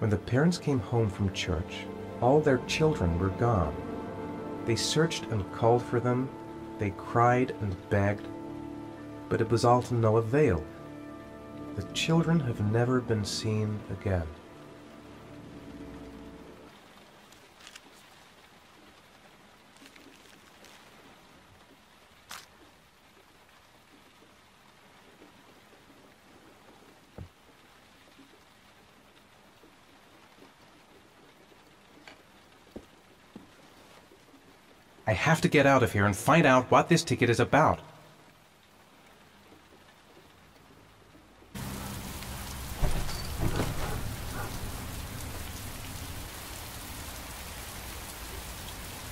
When the parents came home from church, all their children were gone. They searched and called for them, they cried and begged, but it was all to no avail. The children have never been seen again. I have to get out of here and find out what this ticket is about.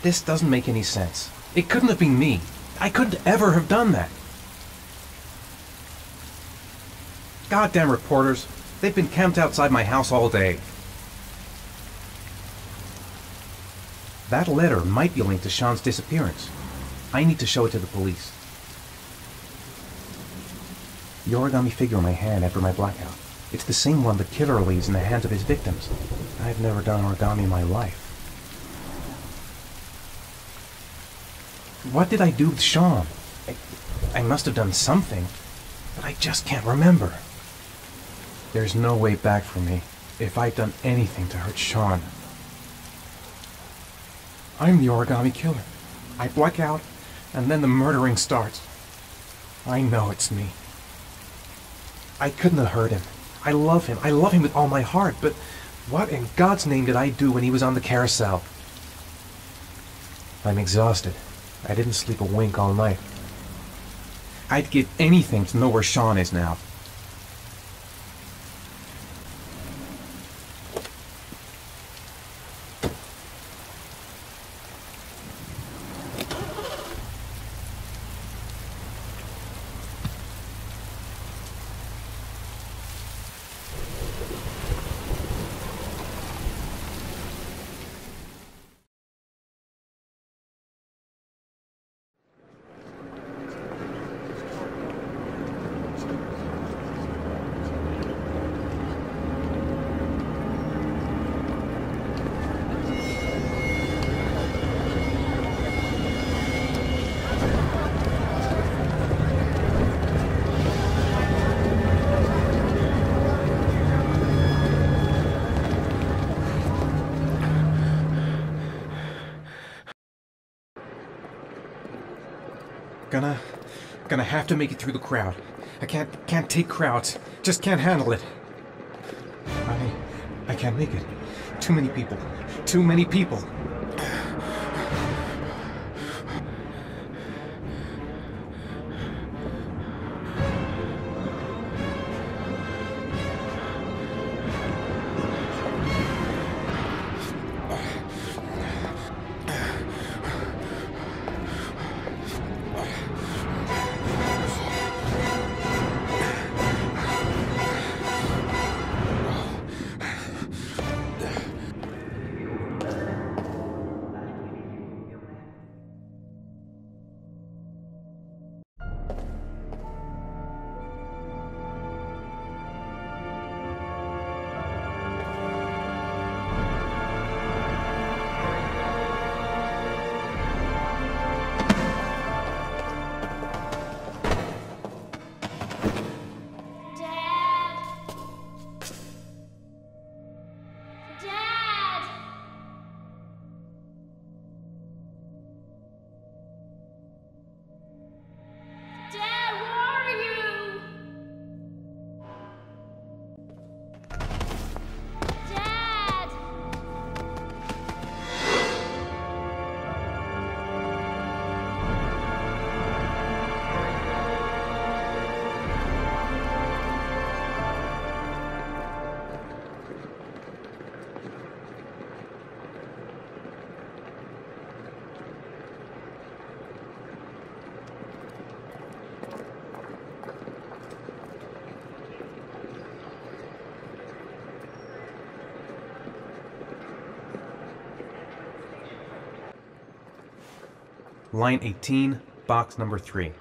This doesn't make any sense. It couldn't have been me. I couldn't ever have done that. Goddamn reporters. They've been camped outside my house all day. That letter might be linked to Sean's disappearance. I need to show it to the police. The origami figure in my hand after my blackout. It's the same one the killer leaves in the hands of his victims. I've never done origami in my life. What did I do with Sean? I must have done something, but I just can't remember. There's no way back for me if I've done anything to hurt Sean. I'm the Origami Killer. I black out, and then the murdering starts. I know it's me. I couldn't have hurt him. I love him. I love him with all my heart, but what in God's name did I do when he was on the carousel? I'm exhausted. I didn't sleep a wink all night. I'd give anything to know where Sean is now. Gonna have to make it through the crowd. I can't take crowds. Just can't handle it. I can't make it. Too many people. Too many people. Line 18, box number 3.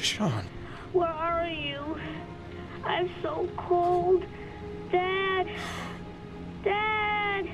Sean. Where are you? I'm so cold. Dad! Dad!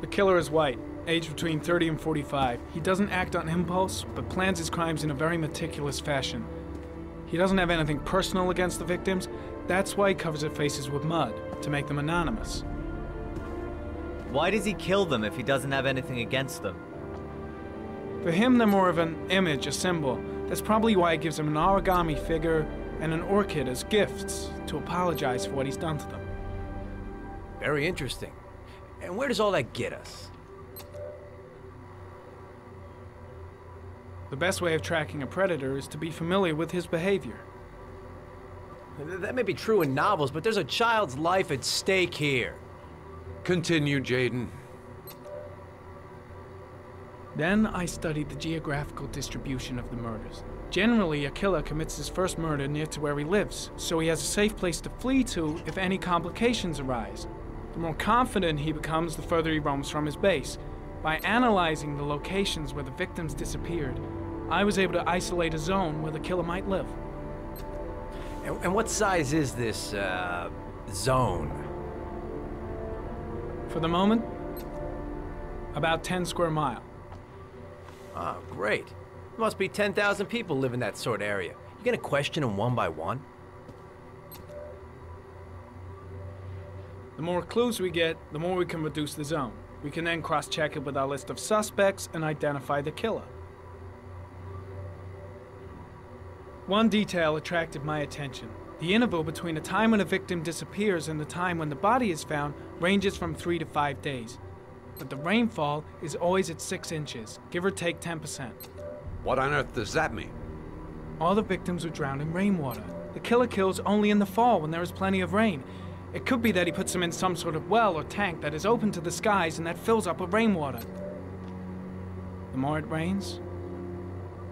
The killer is white, aged between 30 and 45. He doesn't act on impulse, but plans his crimes in a very meticulous fashion. He doesn't have anything personal against the victims. That's why he covers their faces with mud, to make them anonymous. Why does he kill them if he doesn't have anything against them? For him, they're more of an image, a symbol. That's probably why he gives them an origami figure and an orchid as gifts, to apologize for what he's done to them. Very interesting. And where does all that get us? The best way of tracking a predator is to be familiar with his behavior. That may be true in novels, but there's a child's life at stake here. Continue, Jaden. Then I studied the geographical distribution of the murders. Generally, a killer commits his first murder near to where he lives, so he has a safe place to flee to if any complications arise. The more confident he becomes, the further he roams from his base. By analyzing the locations where the victims disappeared, I was able to isolate a zone where the killer might live. And what size is this, zone? For the moment, about 10 square miles. Oh, great. There must be 10,000 people live in that sort of area. You gonna question them one by one? The more clues we get, the more we can reduce the zone. We can then cross-check it with our list of suspects and identify the killer. One detail attracted my attention. The interval between the time when a victim disappears and the time when the body is found ranges from 3 to 5 days. But the rainfall is always at 6 inches, give or take 10%. What on earth does that mean? All the victims were drowned in rainwater. The killer kills only in the fall when there is plenty of rain. It could be that he puts them in some sort of well or tank that is open to the skies and that fills up with rainwater. The more it rains,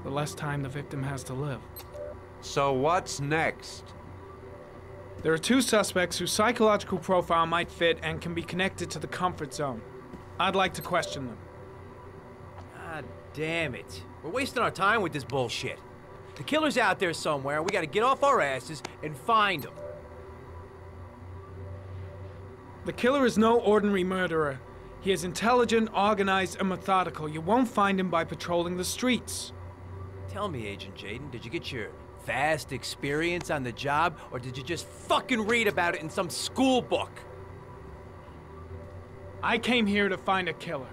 the less time the victim has to live. So what's next? There are 2 suspects whose psychological profile might fit and can be connected to the comfort zone. I'd like to question them. God damn it. We're wasting our time with this bullshit. The killer's out there somewhere, we gotta get off our asses and find him. The killer is no ordinary murderer. He is intelligent, organized, and methodical. You won't find him by patrolling the streets. Tell me, Agent Jaden, did you get your vast experience on the job, or did you just fucking read about it in some school book? I came here to find a killer.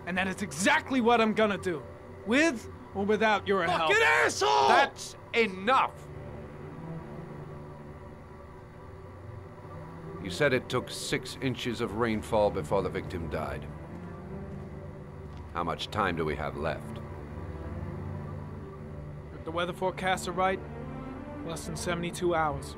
And that is exactly what I'm gonna do. With or without your help. Fucking asshole! That's enough! You said it took 6 inches of rainfall before the victim died. How much time do we have left? If the weather forecasts are right, less than 72 hours.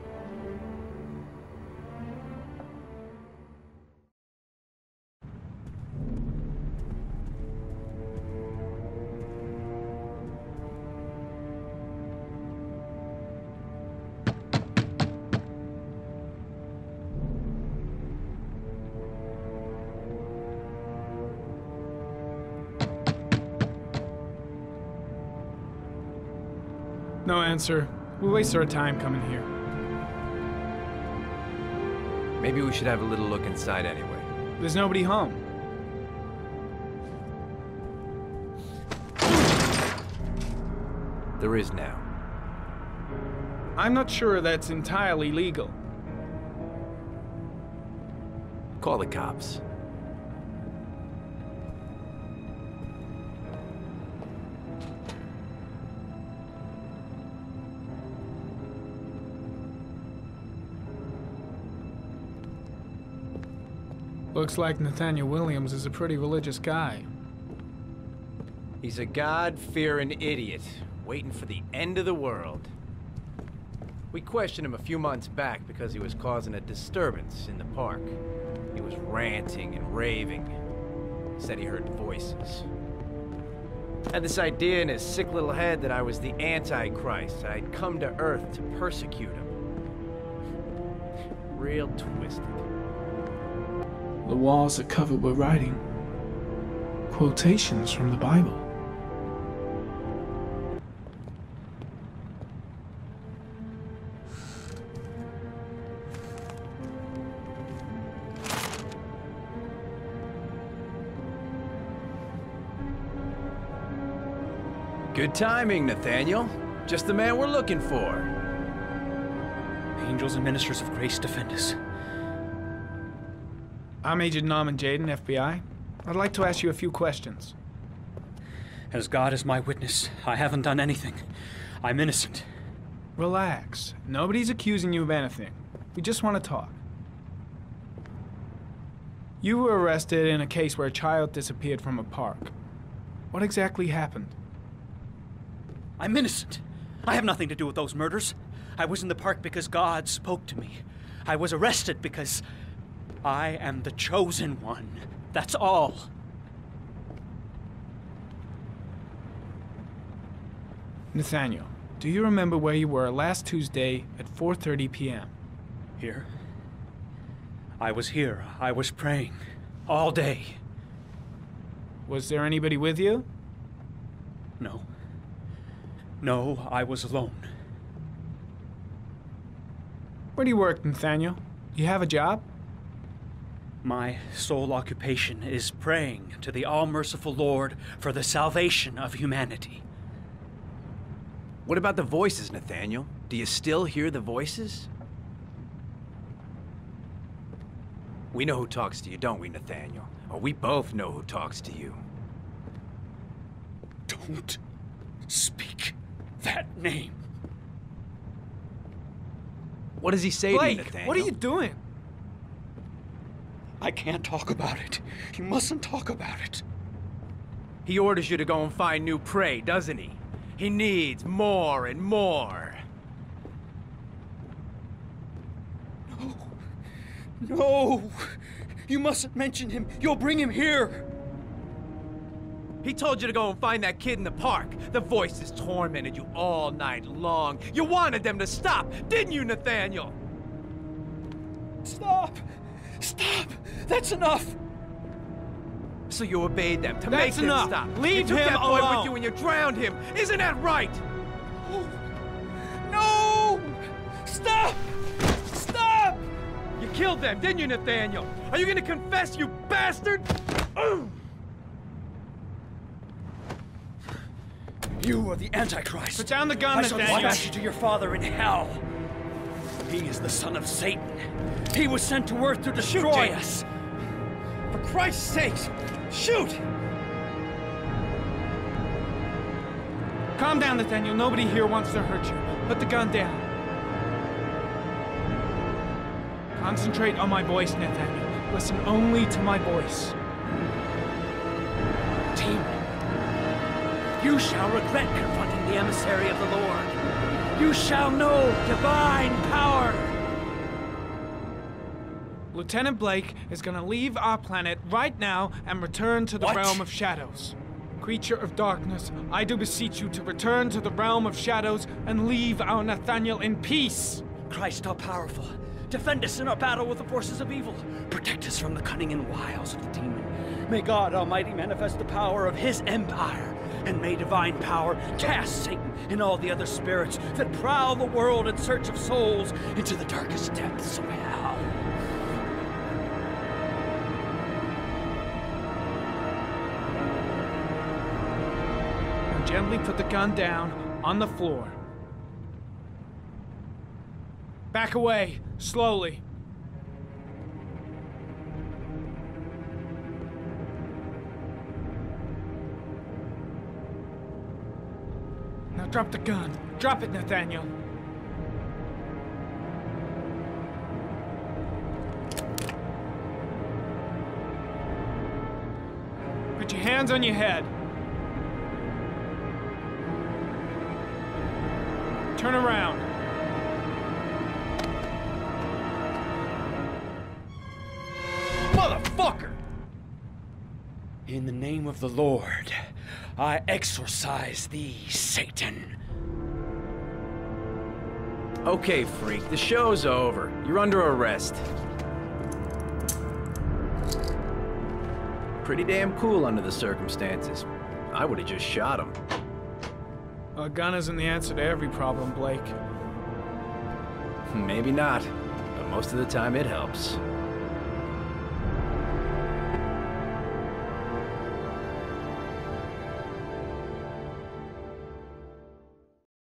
No answer. We wasted our time coming here. Maybe we should have a little look inside anyway. There's nobody home. There is now. I'm not sure that's entirely legal. Call the cops. Looks like Nathaniel Williams is a pretty religious guy. He's a God-fearing idiot, waiting for the end of the world. We questioned him a few months back because he was causing a disturbance in the park. He was ranting and raving. Said he heard voices. Had this idea in his sick little head that I was the Antichrist. I'd come to Earth to persecute him. Real twisted. The walls are covered with writing. Quotations from the Bible. Good timing, Nathaniel. Just the man we're looking for. Angels and ministers of grace defend us. I'm Agent Norman Jaden, FBI. I'd like to ask you a few questions. As God is my witness, I haven't done anything. I'm innocent. Relax. Nobody's accusing you of anything. We just want to talk. You were arrested in a case where a child disappeared from a park. What exactly happened? I'm innocent. I have nothing to do with those murders. I was in the park because God spoke to me. I was arrested because I am the chosen one. That's all. Nathaniel, do you remember where you were last Tuesday at 4:30 p.m.? Here. I was here. I was praying. All day. Was there anybody with you? No. No, I was alone. Where do you work, Nathaniel? You have a job? My sole occupation is praying to the all-merciful Lord for the salvation of humanity. What about the voices, Nathaniel? Do you still hear the voices? We know who talks to you, don't we, Nathaniel? Or we both know who talks to you. Don't speak that name. What does he say to you, Blake, Nathaniel? what are you doing? I can't talk about it. You mustn't talk about it. He orders you to go and find new prey, doesn't he? He needs more and more. No. No. You mustn't mention him. You'll bring him here. He told you to go and find that kid in the park. The voices tormented you all night long. You wanted them to stop, didn't you, Nathaniel? Stop. Stop. That's enough. So you obeyed them to That's make them enough. stop. Leave you took him that boy alone. with you and you drowned him. Isn't that right? No. Stop. Stop. You killed them, didn't you, Nathaniel? Are you gonna confess, you bastard? You are the Antichrist. Put down the gun, I shall Nathaniel. dispatch you to your father in hell. He is the son of Satan. He was sent to earth to destroy us. For Christ's sake, shoot! Calm down, Nathaniel. Nobody here wants to hurt you. Put the gun down. Concentrate on my voice, Nathaniel. Listen only to my voice. Demon, you shall regret confronting the emissary of the Lord. You shall know divine power. Lieutenant Blake is gonna leave our planet right now and return to the What? realm of shadows. Creature of darkness, I do beseech you to return to the realm of shadows and leave our Nathaniel in peace. Christ all-powerful, defend us in our battle with the forces of evil. Protect us from the cunning and wiles of the demon. May God Almighty manifest the power of his empire, and may divine power cast Satan and all the other spirits that prowl the world in search of souls into the darkest depths of hell. Now gently put the gun down. On the floor. Back away, slowly. Now drop the gun. Drop it, Nathaniel. Put your hands on your head. Turn around. Motherfucker! In the name of the Lord, I exorcise thee, Satan. Okay, freak, the show's over. You're under arrest. Pretty damn cool under the circumstances. I would have just shot him. A gun isn't the answer to every problem, Blake. Maybe not, but most of the time it helps.